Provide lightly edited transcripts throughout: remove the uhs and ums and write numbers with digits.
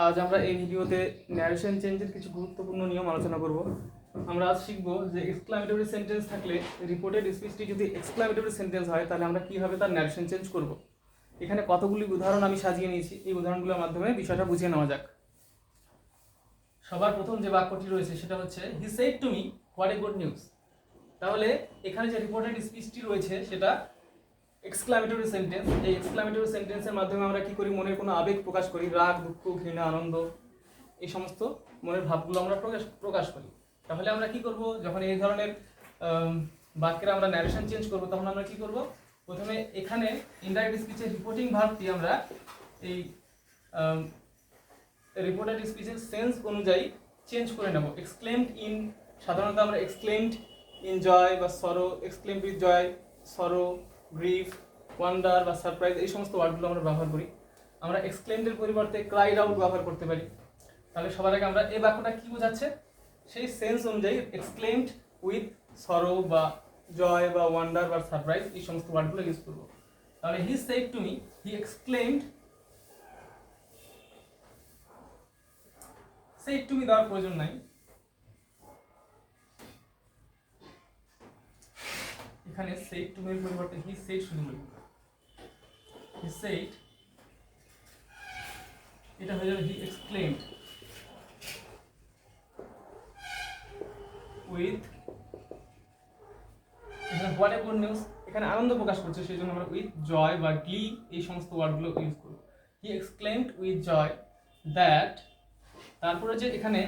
আজ আমরা এই ভিডিওতে ন্যারেশন চেঞ্জের কিছু গুরুত্বপূর্ণ নিয়ম আলোচনা করব। আমরা আজ শিখব যে এক্সক্লামেটরি সেন্টেন্স থাকলে রিপোর্টেড স্পিচটি যদি এক্সক্লামেটরি সেন্টেন্স হয় তাহলে আমরা কীভাবে তার ন্যারেশন চেঞ্জ করব। এখানে কতগুলি উদাহরণ আমি সাজিয়ে নিয়েছি, এই উদাহরণগুলোর মাধ্যমে বিষয়টা বুঝিয়ে নেওয়া যাক। সবার প্রথম যে বাক্যটি রয়েছে সেটা হচ্ছে হি said to me what a good news. তাহলে এখানে যে রিপোর্টেড স্পিচটি রয়েছে সেটা এক্সক্লামেটরি সেন্টেন্স। এই এক্সক্লামেটরি সেন্টেন্সের মাধ্যমে আমরা কি করি, মনের কোনো আবেগ প্রকাশ করি, রাগ, দুঃখ, ঘৃণা, আনন্দ, এই সমস্ত মনের ভাবগুলো আমরা প্রকাশ করি। তাহলে আমরা কি করব, যখন এই ধরনের বাক্যের আমরা ন্যারেশন চেঞ্জ করব তখন আমরা কি করব, প্রথমে এখানে ইনডাইরেক্ট স্পিচের রিপোর্টিং ভার্বটি আমরা এই রিপোর্টেড স্পিচের সেন্স অনুযায়ী চেঞ্জ করে নেব। এক্সক্লেমড ইন, সাধারণত আমরা এক্সক্লেমড ইন জয় বা সরো, এক্সক্লেমড উইথ জয়, সরো, গ্রিফ, ওয়ান্ডার বা সারপ্রাইজ, এই সমস্ত ওয়ার্ডগুলো আমরা ব্যবহার করি। আমরা এক্সক্লেমডের পরিবর্তে ক্রাইড আউট ব্যবহার করতে পারি। তাহলে সবার আগে আমরা এই বাক্যটা কি বোঝাচ্ছে সেই সেন্স অনুযায়ী এক্সক্লেমড উইথ সরো বা জয় বা ওয়ান্ডার বা সারপ্রাইজ, এই সমস্ত ওয়ার্ডগুলো ইউজ করব। তাহলে he said to me, he exclaimed, shed to me দেওয়ার প্রয়োজন নাই, এখানে সেড টু মি এর পরিবর্তে হি সেড শুধু লিখব। হি সেড, এটা হয়ে যাবে হি এক্সক্লেমড উইথ, এখানে হোয়াট এ গুড নিউজ, এখানে আনন্দ প্রকাশ করছে সেই জন্য আমরা উইথ জয় বা গ্লি এই সমস্ত ওয়ার্ডগুলো ইউজ করব। He exclaimed with joy that, তারপরে যে এখানে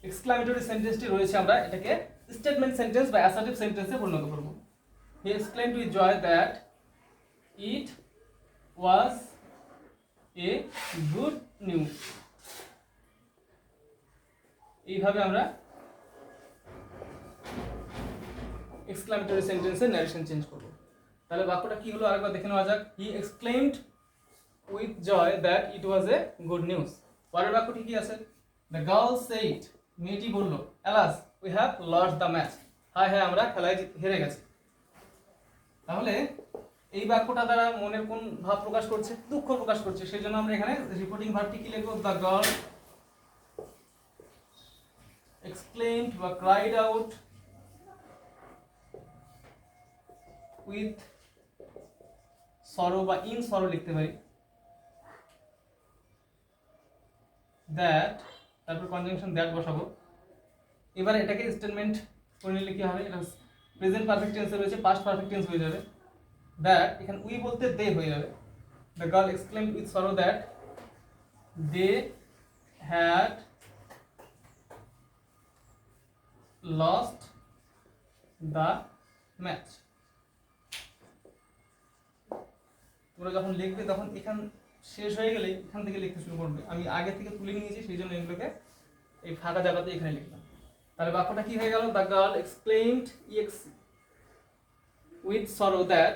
এক্সক্লামেটরি সেন্টেন্সটি রয়েছে আমরা এটাকে স্টেটমেন্ট সেন্টেন্স বা অ্যাসার্টিভ সেন্টেন্সে পরিণত করব। He exclaimed with joy that it was a good news. এইভাবে আমরা এক্সক্লামেটরি সেন্টেন্সের ন্যারেশন চেঞ্জ করব। তাহলে বাক্যটা কি হলো আরেকবার দেখে নেওয়া যাক। He exclaimed with joy that it was a good news. পরের বাক্যটি কি আছে, দ্য গার্ল সেইড, মেয়েটি বলল, alas we have lost the match, হায় হায় আমরা খেলায় হেরে গেছি। তাহলে এই বাক্যটা দ্বারা মনের কোন ভাব প্রকাশ করছে, দুঃখ প্রকাশ করছে, সেই জন্য আমরা এখানে রিপোর্টিং ভার্বটি কি লিখব, দ্য গার্ল এক্সক্লেমড বা ক্রাইড আউট উইথ সরো বা ইন সরো লিখতে পারি, দ্যাট, তারপর কনজাংশন দ্যাট বসাবো। এবারে এটাকে স্টেটমেন্ট করে নিলে কি হবে, এটা প্রেজেন্ট পারফেক্ট টেন্সে রয়েছে, পাস্ট পারফেক্ট টেন্স হয়ে যাবে। দ্যাট এখানে উই বলতে দে হয়ে যাবে। The girl exclaimed with sorrow that they had lost the match. তোমরা যখন লিখবে তখন এখান শেষ হয়ে গেলে এখান থেকে লিখতে শুরু করবে। আমি আগে থেকে তুলে নিয়েছি সেই জন্য এগুলোকে এই ফাঁকা জায়গাতে এখানে লিখলাম। তাহলে বাক্যটা কি হয়ে গেল, the girl exclaimed with sorrow that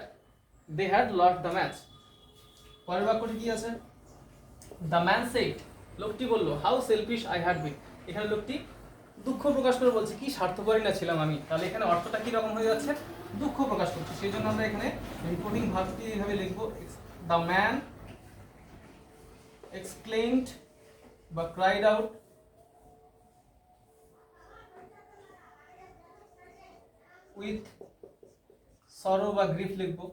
they had lost the match. পরের বাক্যটি কি আছে, দ্য ম্যান সেইড, লোকটি বলল, how selfish I had been. এখানে লোকটি দুঃখ প্রকাশ করে বলছে কি স্বার্থপরই না ছিলাম আমি। তাহলে এখানে অর্থটা কি রকম হয়ে যাচ্ছে, দুঃখ প্রকাশ করছে, সেই জন্য আমরা এখানে রিপোর্টিং ভার্বটি এইভাবে লিখবো, দ্য ম্যান এক্সক্লেমড বা ক্রাইড আউট উইথ সরো বা গ্রিফ লিখবো,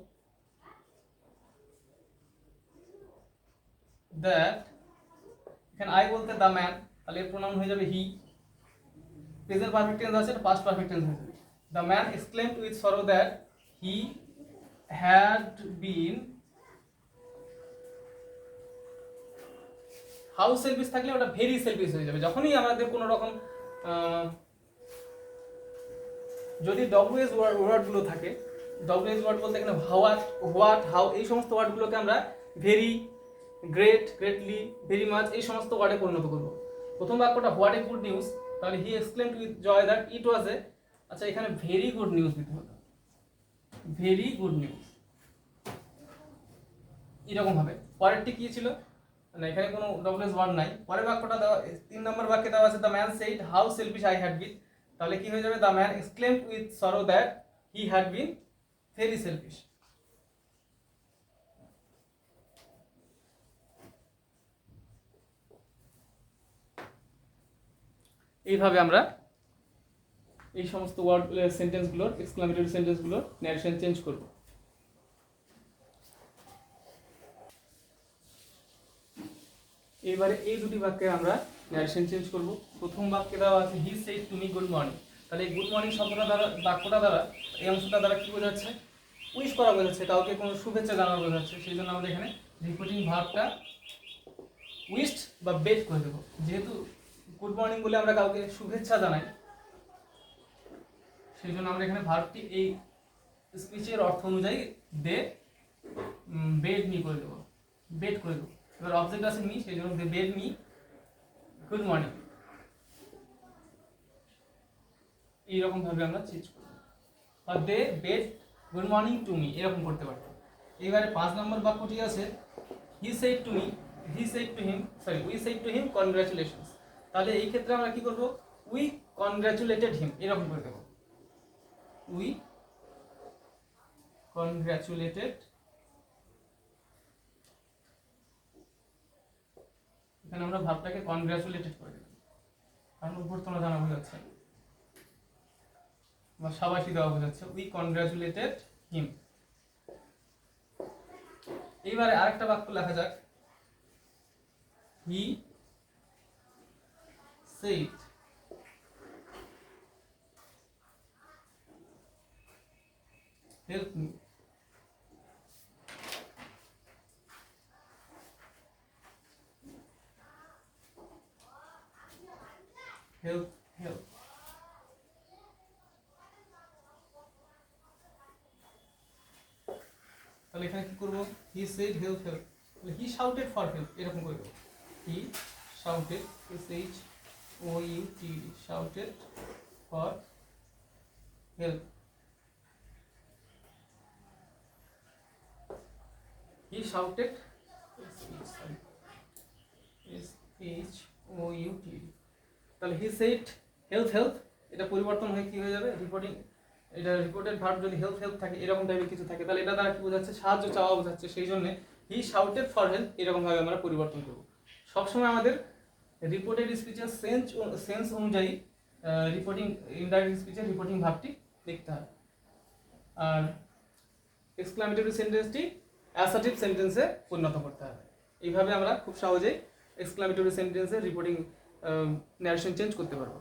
দ্যাট, এখানে আই বলতে দ্য ম্যান, তাহলে এর প্রোনাউন হয়ে যাবে হি। প্রেজেন্ট পারফেক্ট টেন্স আছে, পাস্ট পারফেক্ট টেন্স হয়ে যাবে। The man exclaimed with sorrow that he had been, how selfish থাকলে ওটা ভেরি সেলফিশ হয়ে যাবে। যখনই আমাদের কোনো রকম যদি ডব্লিউএস ওয়ার্ডগুলো থাকে, ডব্লিউএস ওয়ার্ড বলতে এখানে হোয়াট, হাউ, এই সমস্ত ওয়ার্ডগুলোকে আমরা very, great, greatly, very much, এই সমস্ত ওয়ার্ডে পরিণত করব। প্রথম বাক্যটা হোয়াট এ গুড নিউজ, তাহলে he exclaimed with joy that it was a, আচ্ছা এখানে ভেরি গুড নিউজ দিতে হবে, ভেরি গুড নিউজ, এরকম হবে। পরেরটি কি ছিল না, এখানে কোনো ডব্লিউএস ওয়ার্ড নাই। পরের বাক্যটা দেওয়া 3 নম্বর বাক্যে দেওয়া আছে, the man said how selfish I had been. তাহলে কি হয়ে যাবে, the man exclaimed with sorrow that he had been very selfish. এইভাবে আমরা এই সমস্ত ওয়ার্ড সেন্টেন্সগুলোর এক্সক্লামেটরি সেন্টেন্সগুলোর ন্যারেশন চেঞ্জ করব। এবারে এই দুটি বাক্যে আমরা ন্যারেশন চেঞ্জ করব। প্রথম বাক্যে দেওয়া আছে he said to me good morning. তাহলে এই গুড মর্নিং শব্দটা দ্বারা, বাক্যটা দ্বারা, এই অংশটা দ্বারা কি বোঝাচ্ছে? উইশ করা বোঝাচ্ছে, কাউকে কোনো শুভেচ্ছা জানানো বোঝাচ্ছে। সেই জন্য আমরা এখানে রিপোর্টিং ভার্বটা উইশড বা বেড করে দেবো। যেহেতু গুড মর্নিং বলে আমরা কাউকে শুভেচ্ছা জানাই, সেই জন্য আমরা এখানে ভার্বটি এই স্পিচের অর্থ অনুযায়ী দে বেড মি করে দেবো, বেড করে দেবো। এবার অবজেক্ট আছে মি, সেই জন্য they bade me good morning. এইরকম ভাবে আমরা চেঞ্জ করবো, বা they bade good morning to me, এরকম করতে পারতাম। এবারে 5 নম্বর বাক্যটি আছে he said to me, he said to him, sorry we said to him congratulations. তাহলে এই ক্ষেত্রে আমরা কি করব? উই কনগ্রাচুলেটেড হিম, এরকম করে দেবো। উই কনগ্রাচুলেটেড, এখানে আমরা ভাবটাকে কনগ্রাচুলেটেড করে দেব, কারণ অভ্যর্থনা জানা বোঝাচ্ছে বা সাবাসী দেওয়া বোঝাচ্ছে। উই কনগ্রাচুলেটেড হিম। এইবারে আরেকটা বাক্য লেখা যাক, হি said help me, help help। তাহলে এখানে কি করব? হি সেড হেল্প হেল্প, তাহলে হি শাউটেড ফর হেল্প, এরকম করে দেবো। He shouted, S H O U T, shouted for help. He shouted, S H O U T. তাহলে হি সেড হেল্প হেল্প, এটা পরিবর্তন হয়ে কি হয়ে যাবে? রিপোর্টিং, এটা রিপোর্টেড ভার্ব যদি হেল্প হেল্প থাকে, এরকম টাইপের কিছু থাকে, তাহলে এটা দ্বারা কি বোঝাচ্ছে? সাহায্য চাওয়া বোঝাচ্ছে। সেই জন্য হি শাউটেড ফর হেল্প, এরকম ভাবে আমরা পরিবর্তন করব। সবসময় আমাদের রিপোর্টেড স্পিচের সেন্স অনুযায়ী রিপোর্টিং, ইনডাইরেক্ট স্পিচের রিপোর্টিং ভার্বটি লিখতে হবে। আর এক্সক্লামেটরি সেন্টেন্সটি অ্যাসার্টিভ সেন্টেন্সে পরিণত করতে হবে। এইভাবে আমরা খুব সহজেই এক্সক্লামেটরি সেন্টেন্সে রিপোর্টিং ন্যারেশন চেঞ্জ করতে পারবো।